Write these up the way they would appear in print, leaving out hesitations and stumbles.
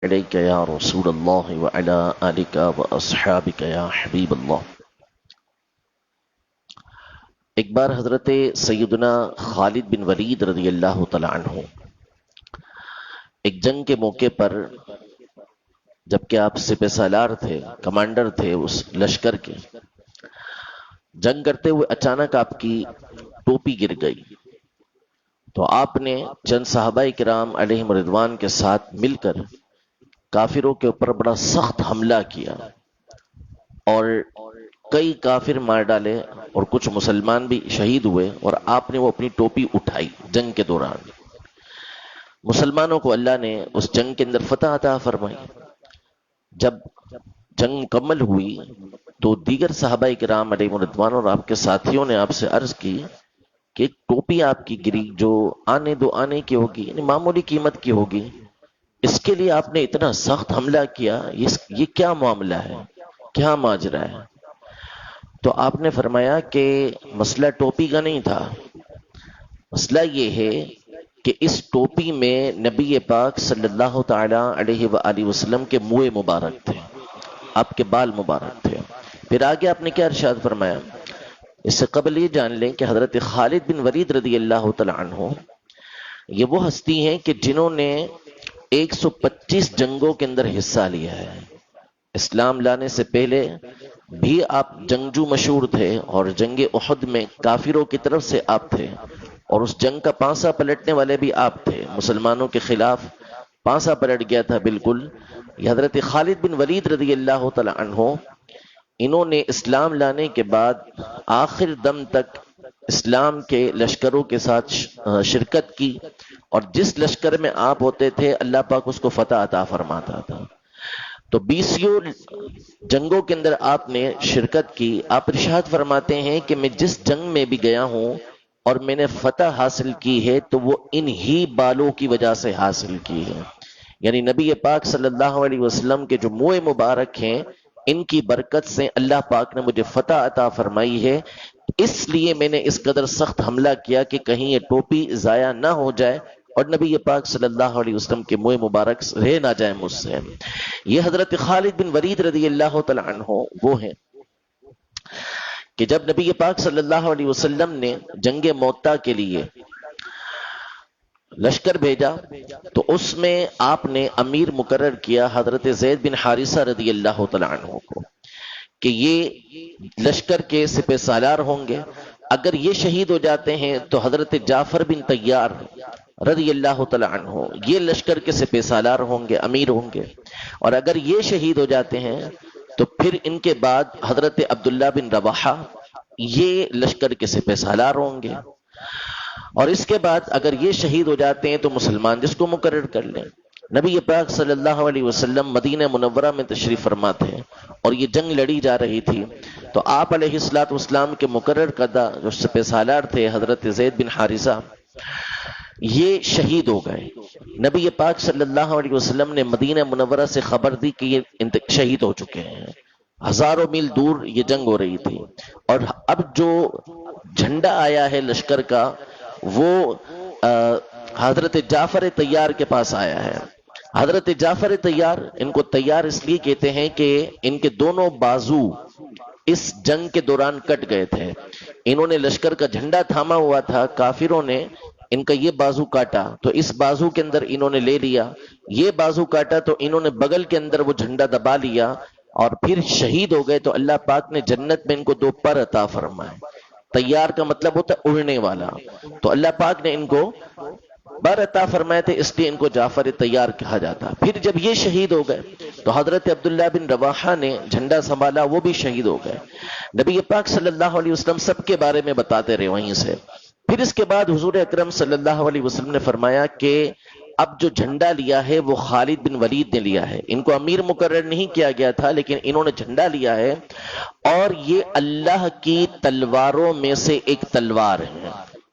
علیک یا رسول اللہ وعلی آلک واصحابک یا حبیب اللہ۔ ایک بار حضرت سیدنا خالد بن ولید رضی اللہ تعالی عنہ ایک جنگ کے موقع پر، جبکہ آپ سپہ سالار تھے، کمانڈر تھے اس لشکر کے، جنگ کرتے ہوئے اچانک آپ کی ٹوپی گر گئی تو آپ نے چند صحابہ کرام علیہم رضوان کے ساتھ مل کر کافروں کے اوپر بڑا سخت حملہ کیا اور کئی کافر مار ڈالے اور کچھ مسلمان بھی شہید ہوئے، اور آپ نے وہ اپنی ٹوپی اٹھائی جنگ کے دوران۔ مسلمانوں کو اللہ نے اس جنگ کے اندر فتح عطا فرمائی۔ جب جنگ مکمل ہوئی تو دیگر صحابہ کرام علیہ رضوان اور آپ کے ساتھیوں نے آپ سے عرض کی کہ ایک ٹوپی آپ کی گری جو آنے دو آنے کی ہوگی، یعنی معمولی قیمت کی ہوگی، اس کے لیے آپ نے اتنا سخت حملہ کیا، یہ کیا معاملہ ہے، کیا ماجرا ہے؟ تو آپ نے فرمایا کہ مسئلہ ٹوپی کا نہیں تھا، مسئلہ یہ ہے کہ اس ٹوپی میں نبی پاک صلی اللہ تعالی علیہ وآلہ وسلم کے منہ مبارک تھے، آپ کے بال مبارک تھے۔ پھر آگے آپ نے کیا ارشاد فرمایا؟ اس سے قبل یہ جان لیں کہ حضرت خالد بن ولید رضی اللہ تعالی عنہ یہ وہ ہستی ہیں کہ جنہوں نے 125 جنگوں کے اندر حصہ لیا ہے۔ اسلام لانے سے پہلے بھی آپ جنگجو مشہور تھے، اور جنگ احد میں کافروں کی طرف سے آپ تھے، اور اس جنگ کا پانسا پلٹنے والے بھی آپ تھے، مسلمانوں کے خلاف پانسا پلٹ گیا تھا بالکل۔ یہ حضرت خالد بن ولید رضی اللہ تعالی عنہ، انہوں نے اسلام لانے کے بعد آخر دم تک اسلام کے لشکروں کے ساتھ شرکت کی، اور جس لشکر میں آپ ہوتے تھے اللہ پاک اس کو فتح عطا فرماتا تھا۔ تو 20 جنگوں کے اندر آپ نے شرکت کی۔ آپ ارشاد فرماتے ہیں کہ میں جس جنگ میں بھی گیا ہوں اور میں نے فتح حاصل کی ہے تو وہ انہی بالوں کی وجہ سے حاصل کی ہے، یعنی نبی پاک صلی اللہ علیہ وسلم کے جو منہ مبارک ہیں، ان کی برکت سے اللہ پاک نے مجھے فتح عطا فرمائی ہے، اس لیے میں نے اس قدر سخت حملہ کیا کہ کہیں یہ ٹوپی ضائع نہ ہو جائے اور نبی پاک صلی اللہ علیہ وسلم کے منہ مبارک رہ نہ جائے مجھ سے۔ یہ حضرت خالد بن ولید رضی اللہ تعالی عنہ وہ ہیں کہ جب نبی پاک صلی اللہ علیہ وسلم نے جنگ موطا کے لیے لشکر بھیجا تو اس میں آپ نے امیر مقرر کیا حضرت زید بن حارثہ رضی اللہ تعالی عنہ کو کہ یہ لشکر کے سپہ سالار ہوں گے، اگر یہ شہید ہو جاتے ہیں تو حضرت جعفر بن طیار رضی اللہ تعالی عنہ یہ لشکر کے سپہ سالار ہوں گے، امیر ہوں گے، اور اگر یہ شہید ہو جاتے ہیں تو پھر ان کے بعد حضرت عبداللہ بن رواحہ یہ لشکر کے سپہ سالار ہوں گے، اور اس کے بعد اگر یہ شہید ہو جاتے ہیں تو مسلمان جس کو مقرر کر لیں۔ نبی پاک صلی اللہ علیہ وسلم مدینہ منورہ میں تشریف فرما تھے اور یہ جنگ لڑی جا رہی تھی، تو آپ علیہ الصلوۃ والسلام کے مقرر کردہ جو سپہ سالار تھے حضرت زید بن حارثہ یہ شہید ہو گئے۔ نبی پاک صلی اللہ علیہ وسلم نے مدینہ منورہ سے خبر دی کہ یہ شہید ہو چکے ہیں، ہزاروں میل دور یہ جنگ ہو رہی تھی، اور اب جو جھنڈا آیا ہے لشکر کا وہ حضرت جعفر طیار کے پاس آیا ہے۔ حضرت جعفر طیار، ان کو طیار اس لیے کہتے ہیں کہ ان کے دونوں بازو اس جنگ کے دوران کٹ گئے تھے، انہوں نے لشکر کا جھنڈا تھاما ہوا تھا، کافروں نے ان کا یہ بازو کاٹا تو اس بازو کے اندر انہوں نے لے لیا، یہ بازو کاٹا تو انہوں نے بغل کے اندر وہ جھنڈا دبا لیا اور پھر شہید ہو گئے، تو اللہ پاک نے جنت میں ان کو 2 پر عطا فرمائے۔ طیار کا مطلب ہوتا ہے اڑنے والا، تو اللہ پاک نے ان کو پر عطا فرمائے تھے، اس لیے ان کو جعفر طیار کہا جاتا۔ پھر جب یہ شہید ہو گئے تو حضرت عبداللہ بن رواحہ نے جھنڈا سنبھالا، وہ بھی شہید ہو گئے۔ نبی پاک صلی اللہ علیہ وسلم سب کے بارے میں بتاتے رہے وہیں سے۔ پھر اس کے بعد حضور اکرم صلی اللہ علیہ وسلم نے فرمایا کہ اب جو جھنڈا لیا ہے وہ خالد بن ولید نے لیا ہے، ان کو امیر مقرر نہیں کیا گیا تھا لیکن انہوں نے جھنڈا لیا ہے، اور یہ اللہ کی تلواروں میں سے ایک تلوار ہے،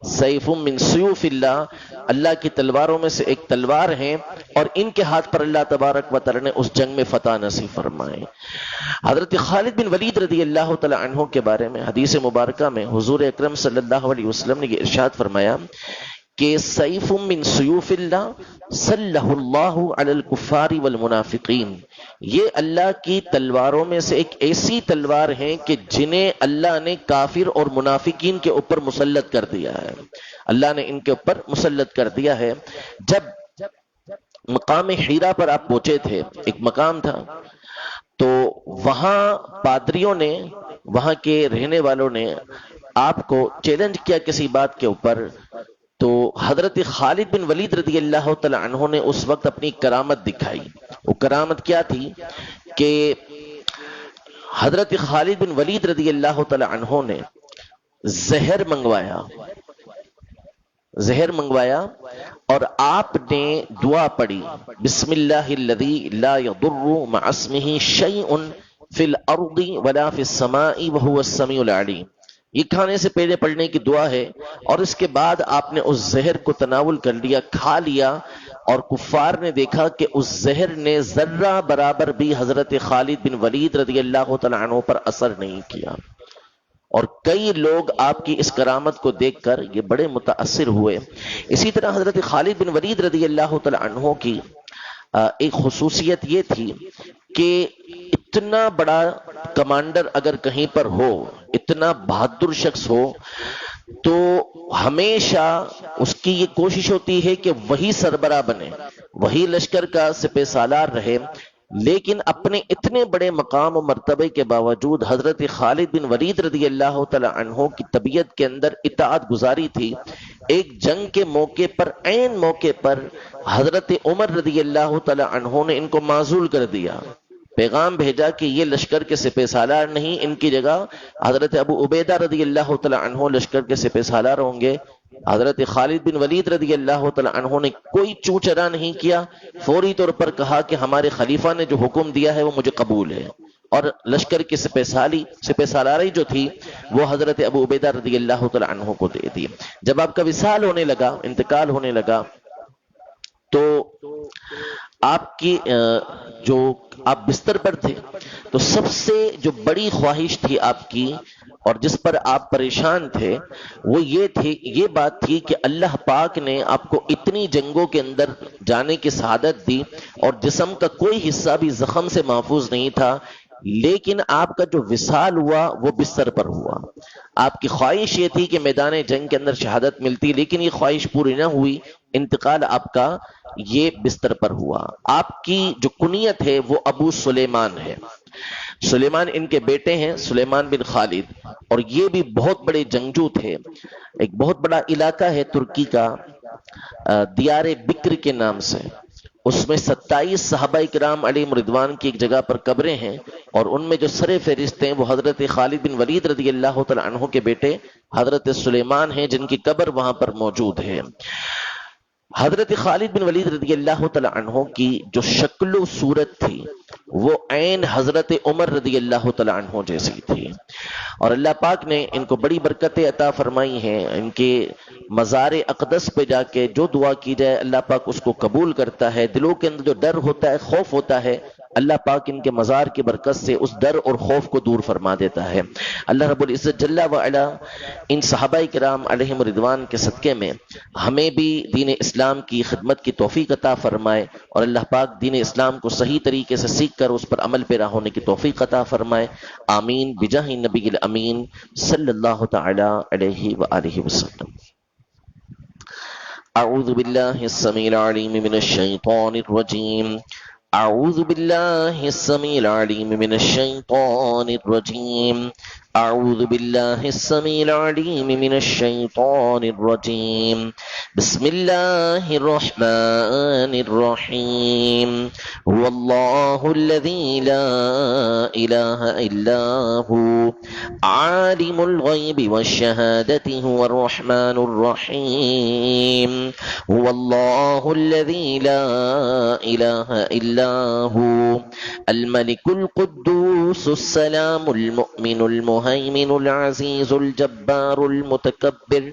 سیف من سیوف اللہ، اللہ کی تلواروں میں سے ایک تلوار ہیں، اور ان کے ہاتھ پر اللہ تبارک و تعالی نے اس جنگ میں فتح نصیب فرمائے۔ حضرت خالد بن ولید رضی اللہ تعالی عنہ کے بارے میں حدیث مبارکہ میں حضور اکرم صلی اللہ علیہ وسلم نے یہ ارشاد فرمایا کہ سیف من سیوف اللہ صلہ اللہ علی الکفار والمنافقین، یہ اللہ کی تلواروں میں سے ایک ایسی تلوار ہیں کہ جنہیں اللہ نے کافر اور منافقین کے اوپر مسلط کر دیا ہے، اللہ نے ان کے اوپر مسلط کر دیا ہے۔ جب مقام حیرا پر آپ پہنچے تھے، ایک مقام تھا، تو وہاں پادریوں نے، وہاں کے رہنے والوں نے آپ کو چیلنج کیا کسی بات کے اوپر، تو حضرت خالد بن ولید رضی اللہ تعالی عنہ نے اس وقت اپنی کرامت دکھائی۔ وہ کرامت کیا تھی کہ حضرت خالد بن ولید رضی اللہ تعالی عنہ نے زہر منگوایا اور آپ نے دعا پڑھی، بسم اللہ الذی لا یضر مع اسمہ شیء فی الارض ولا فی السماء وہو السمیع العلیم۔ یہ کھانے سے پہلے پڑھنے کی دعا ہے، اور اس کے بعد آپ نے اس زہر کو تناول کر لیا، کھا لیا، اور کفار نے دیکھا کہ اس زہر نے ذرہ برابر بھی حضرت خالد بن ولید رضی اللہ تعالی عنہ پر اثر نہیں کیا، اور کئی لوگ آپ کی اس کرامت کو دیکھ کر یہ بڑے متاثر ہوئے۔ اسی طرح حضرت خالد بن ولید رضی اللہ تعالی عنہ کی ایک خصوصیت یہ تھی کہ اتنا بڑا کمانڈر اگر کہیں پر ہو، اتنا بہادر شخص ہو، تو ہمیشہ اس کی یہ کوشش ہوتی ہے کہ وہی سربراہ بنے، وہی لشکر کا سپہ سالار رہے، لیکن اپنے اتنے بڑے مقام و مرتبے کے باوجود حضرت خالد بن ولید رضی اللہ تعالی عنہ کی طبیعت کے اندر اطاعت گزاری تھی۔ ایک جنگ کے موقع پر، عین موقع پر، حضرت عمر رضی اللہ تعالی عنہ نے ان کو معزول کر دیا، پیغام بھیجا کہ یہ لشکر کے سپہ سالار نہیں، ان کی جگہ حضرت ابو عبیدہ رضی اللہ تعالی عنہ لشکر کے سپہ سالار ہوں گے۔ حضرت خالد بن ولید رضی اللہ تعالی عنہ نے کوئی چوں چرا نہیں کیا، فوری طور پر کہا کہ ہمارے خلیفہ نے جو حکم دیا ہے وہ مجھے قبول ہے، اور لشکر کی سپہ سالاری جو تھی وہ حضرت ابو عبیدہ رضی اللہ تعالی عنہ کو دے دی۔ جب آپ کا وصال ہونے لگا، انتقال ہونے لگا، تو آپ کی جو آپ بستر پر تھے، تو سب سے جو بڑی خواہش تھی آپ کی، اور جس پر آپ پریشان تھے، وہ یہ بات تھی کہ اللہ پاک نے آپ کو اتنی جنگوں کے اندر جانے کی سعادت دی، اور جسم کا کوئی حصہ بھی زخم سے محفوظ نہیں تھا، لیکن آپ کا جو وصال ہوا وہ بستر پر ہوا۔ آپ کی خواہش یہ تھی کہ میدان جنگ کے اندر شہادت ملتی، لیکن یہ خواہش پوری نہ ہوئی، انتقال آپ کا یہ بستر پر ہوا۔ آپ کی جو کنیت ہے وہ ابو سلیمان ہے، سلیمان ان کے بیٹے ہیں، سلیمان بن خالد، اور یہ بھی بہت بڑے جنگجو تھے۔ ایک بہت بڑا علاقہ ہے ترکی کا، دیار بکر کے نام سے، اس میں 27 صحابہ کرام علیہم رضوان کی ایک جگہ پر قبریں ہیں، اور ان میں جو سر فہرست ہیں وہ حضرت خالد بن ولید رضی اللہ تعالی عنہ کے بیٹے حضرت سلیمان ہیں، جن کی قبر وہاں پر موجود ہے۔ حضرت خالد بن ولید رضی اللہ تعالی عنہ کی جو شکل و صورت تھی وہ عین حضرت عمر رضی اللہ تعالی عنہ جیسی تھی، اور اللہ پاک نے ان کو بڑی برکتیں عطا فرمائی ہیں۔ ان کے مزار اقدس پہ جا کے جو دعا کی جائے اللہ پاک اس کو قبول کرتا ہے۔ دلوں کے اندر جو ڈر ہوتا ہے، خوف ہوتا ہے، اللہ پاک ان کے مزار کی برکت سے اس ڈر اور خوف کو دور فرما دیتا ہے۔ اللہ رب العزت جل وعلا ان صحابہ کرام علیہم رضوان کے صدقے میں ہمیں بھی دین اسلام کی خدمت کی توفیق عطا فرمائے، اور اللہ پاک دین اسلام کو صحیح طریقے سے سیکھ کر اس پر عمل پیرا ہونے کی توفیق عطا فرمائے۔ آمین بجاہ نبی الامین صلی اللہ تعالی علیہ وآلہ وسلم۔ اعوذ باللہ السمیع العلیم من الشیطان الرجیم، اعوذ باللہ السمیع العلیم من الشیطان الرجیم، اعوذ باللہ السمیع العلیم من الشیطان الرجیم، بسم اللہ الرحمن الرحیم، هو اللہ الذی لا الہ الا هو عالم الغیب والشہادۃ هو الرحمن الرحیم، هو اللہ الذی لا الہ الا هو الملک القدوس السلام المؤمن المهيمن العزيز الجبار المتكبر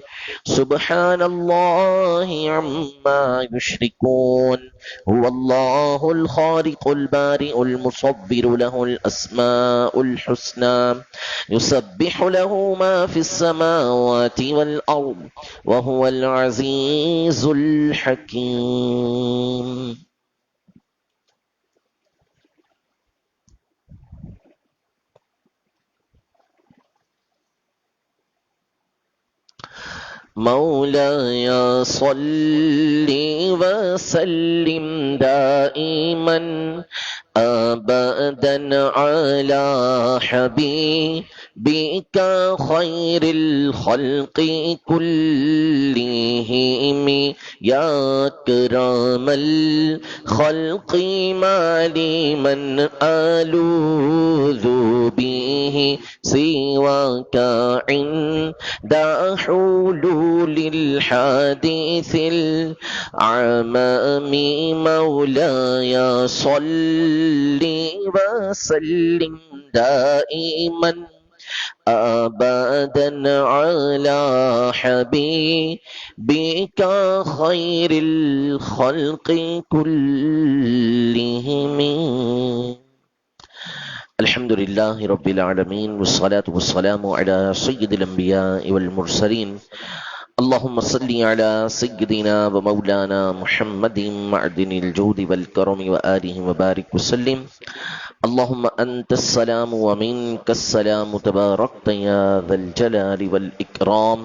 سبحان الله عما يشركون، هو الله الخالق الخالق البارئ المصور له الأسماء الحسنى يسبح له ما في السماوات والأرض وهو العزيز الحكيم. مولاي صل وسلم دائما أبدا على حبيبك خير الخلق كلهم يا أكرم الخلق ما لمن ألوذ به سواك عند حلول الحادث العمام. مولاي صل وسلم دائما أبدا على حبيبك خير الخلق كلهم. الحمد لله رب العالمين والصلاة والسلام على سيد الأنبياء والمرسلين. اللهم صل على سيدنا ومولانا محمد معدن الجود والكرم وآله وبارك وسلم. اللهم أنت السلام ومنك السلام تباركت يا ذا الجلال والإكرام.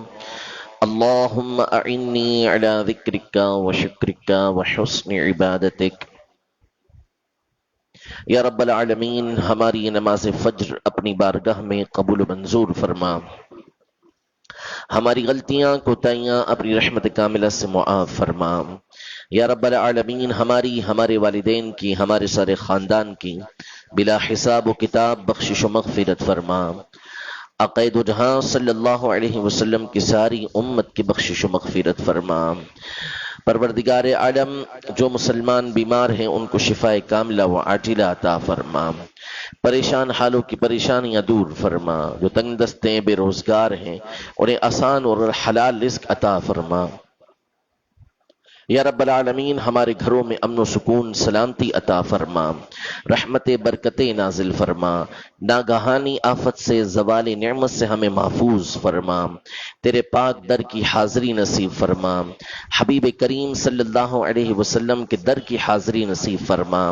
اللهم أعني على ذكرك وشكرك وحسن عبادتك. یا رب العالمین ہماری نماز فجر اپنی بارگاہ میں قبول و منظور فرما. ہماری غلطیاں کوتاہیاں اپنی رحمت کاملہ سے معاف فرما. یا رب العالمین ہمارے والدین کی، ہمارے سارے خاندان کی بلا حساب و کتاب بخشش و مغفرت فرما. عقائد و جہاں صلی اللہ علیہ وسلم کی ساری امت کی بخشش و مغفرت فرما. پروردگار عالم جو مسلمان بیمار ہیں ان کو شفاء کاملہ و عاجلہ عطا فرما. پریشان حالوں کی پریشانیاں دور فرما. جو تنگ دستے بے روزگار ہیں انہیں آسان اور حلال رزق عطا فرما. یا رب العالمین ہمارے گھروں میں امن و سکون سلامتی عطا فرما. رحمت برکت نازل فرما. ناگہانی آفت سے، زوال نعمت سے ہمیں محفوظ فرما. تیرے پاک در کی حاضری نصیب فرما. حبیب کریم صلی اللہ علیہ وسلم کے در کی حاضری نصیب فرما.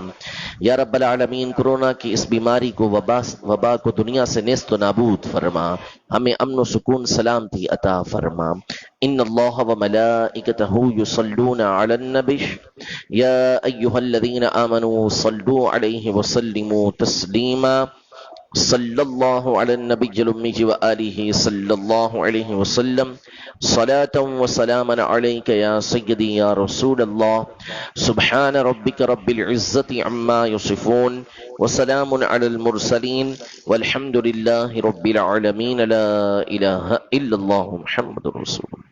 یا رب العالمین کرونا کی اس بیماری کو، وبا کو دنیا سے نیست و نابود فرما. ہمیں امن و سکون سلامتی عطا فرما. ان اللہ وملائکتہ یصلون علی النبی یا ایہا الذین آمنوا صلوا علیہ وسلموا تسلیما. صلی اللہ علی النبی الامی وآلہ صلی اللہ علیہ وسلم. صلاة و سلاما علیک یا سیدی یا رسول اللہ. سبحان ربک رب العزت عما یصفون وسلام علی المرسلین والحمد للہ رب العالمین. لا الہ الا اللہ محمد رسول اللہ.